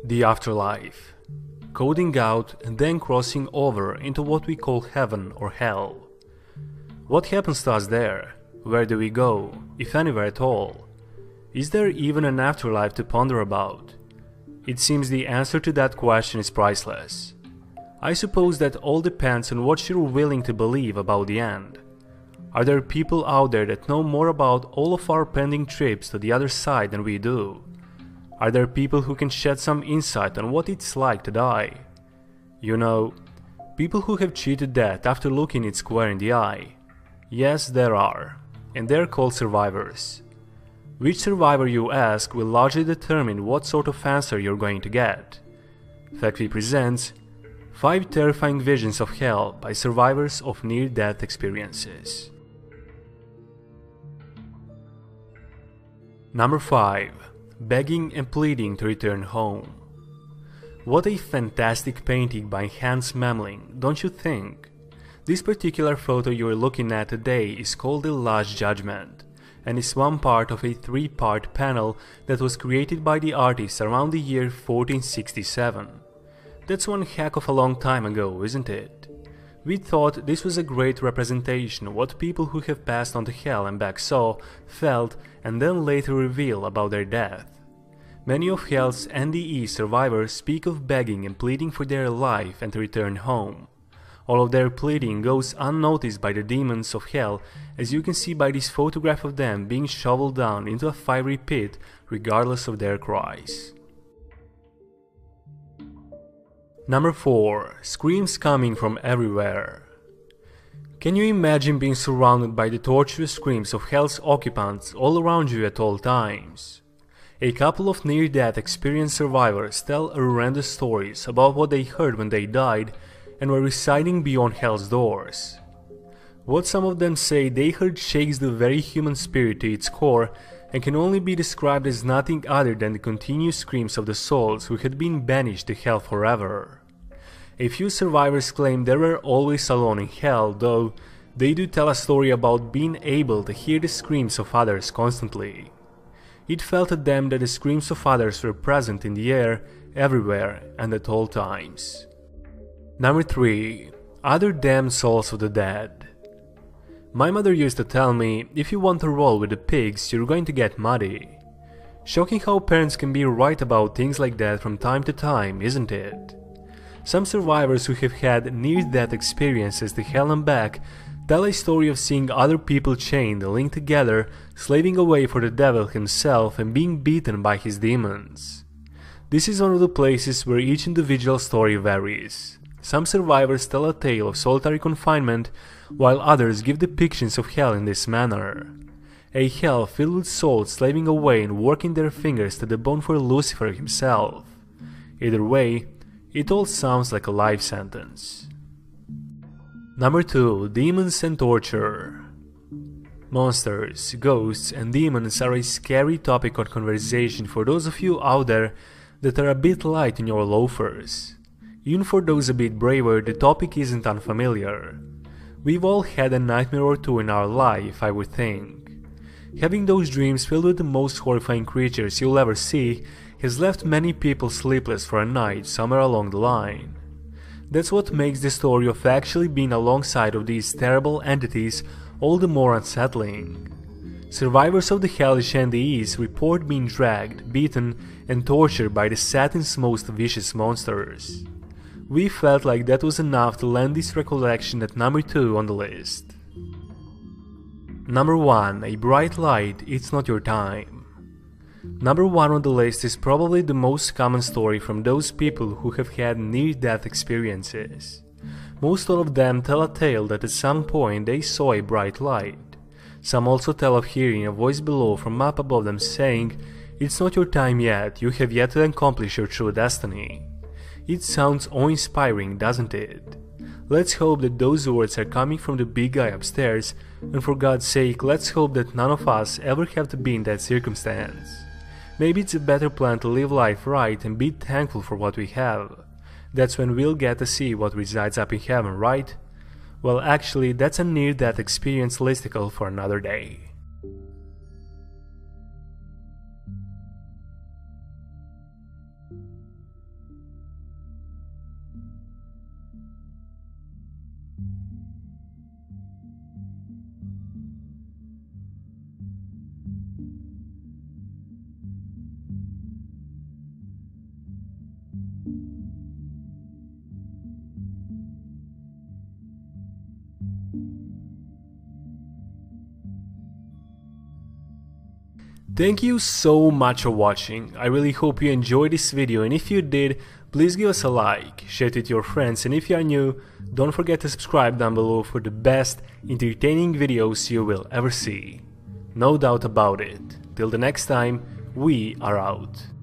The afterlife. Coding out and then crossing over into what we call heaven or hell. What happens to us there? Where do we go, if anywhere at all? Is there even an afterlife to ponder about? It seems the answer to that question is priceless. I suppose that all depends on what you're willing to believe about the end. Are there people out there that know more about all of our pending trips to the other side than we do? Are there people who can shed some insight on what it's like to die? You know, people who have cheated death after looking it square in the eye. Yes, there are, and they're called survivors. Which survivor you ask will largely determine what sort of answer you're going to get. Factfeed presents 5 Terrifying Visions of Hell by Survivors of Near-Death Experiences. Number 5. Begging and pleading to return home. What a fantastic painting by Hans Memling, don't you think? This particular photo you're looking at today is called The Last Judgment, and is one part of a 3-part panel that was created by the artist around the year 1467. That's one heck of a long time ago, isn't it? We thought this was a great representation of what people who have passed on to hell and back saw, felt, and then later reveal about their death. Many of hell's NDE survivors speak of begging and pleading for their life and to return home. All of their pleading goes unnoticed by the demons of hell, as you can see by this photograph of them being shoveled down into a fiery pit regardless of their cries. Number 4. Screams coming from everywhere. Can you imagine being surrounded by the torturous screams of hell's occupants all around you at all times? A couple of near-death experienced survivors tell horrendous stories about what they heard when they died and were residing beyond hell's doors. What some of them say they heard shakes the very human spirit to its core and can only be described as nothing other than the continuous screams of the souls who had been banished to hell forever. A few survivors claim they were always alone in hell, though they do tell a story about being able to hear the screams of others constantly. It felt to them that the screams of others were present in the air, everywhere, and at all times. Number 3. Other damned souls of the dead. My mother used to tell me, if you want to roll with the pigs, you're going to get muddy. Shocking how parents can be right about things like that from time to time, isn't it? Some survivors who have had near-death experiences to hell and back tell a story of seeing other people chained and linked together, slaving away for the devil himself and being beaten by his demons. This is one of the places where each individual story varies. Some survivors tell a tale of solitary confinement, while others give depictions of hell in this manner. A hell filled with souls slaving away and working their fingers to the bone for Lucifer himself. Either way, it all sounds like a life sentence. Number 2. Demons and torture. Monsters, ghosts, and demons are a scary topic of conversation for those of you out there that are a bit light in your loafers. Even for those a bit braver, the topic isn't unfamiliar. We've all had a nightmare or two in our life, I would think. Having those dreams filled with the most horrifying creatures you'll ever see has left many people sleepless for a night somewhere along the line. That's what makes the story of actually being alongside of these terrible entities all the more unsettling. Survivors of the hellish NDEs report being dragged, beaten, and tortured by the Satan's most vicious monsters. We felt like that was enough to land this recollection at number 2 on the list. Number 1. A bright light, it's not your time. Number 1 on the list is probably the most common story from those people who have had near-death experiences. Most all of them tell a tale that at some point they saw a bright light. Some also tell of hearing a voice below from up above them saying, "It's not your time yet, you have yet to accomplish your true destiny." It sounds awe-inspiring, doesn't it? Let's hope that those words are coming from the big guy upstairs, and for God's sake, let's hope that none of us ever have to be in that circumstance. Maybe it's a better plan to live life right and be thankful for what we have. That's when we'll get to see what resides up in heaven, right? Well, actually, that's a near-death experience listicle for another day. Thank you so much for watching. I really hope you enjoyed this video, and if you did, please give us a like, share it with your friends, and if you are new, don't forget to subscribe down below for the best entertaining videos you will ever see. No doubt about it. Till the next time, we are out.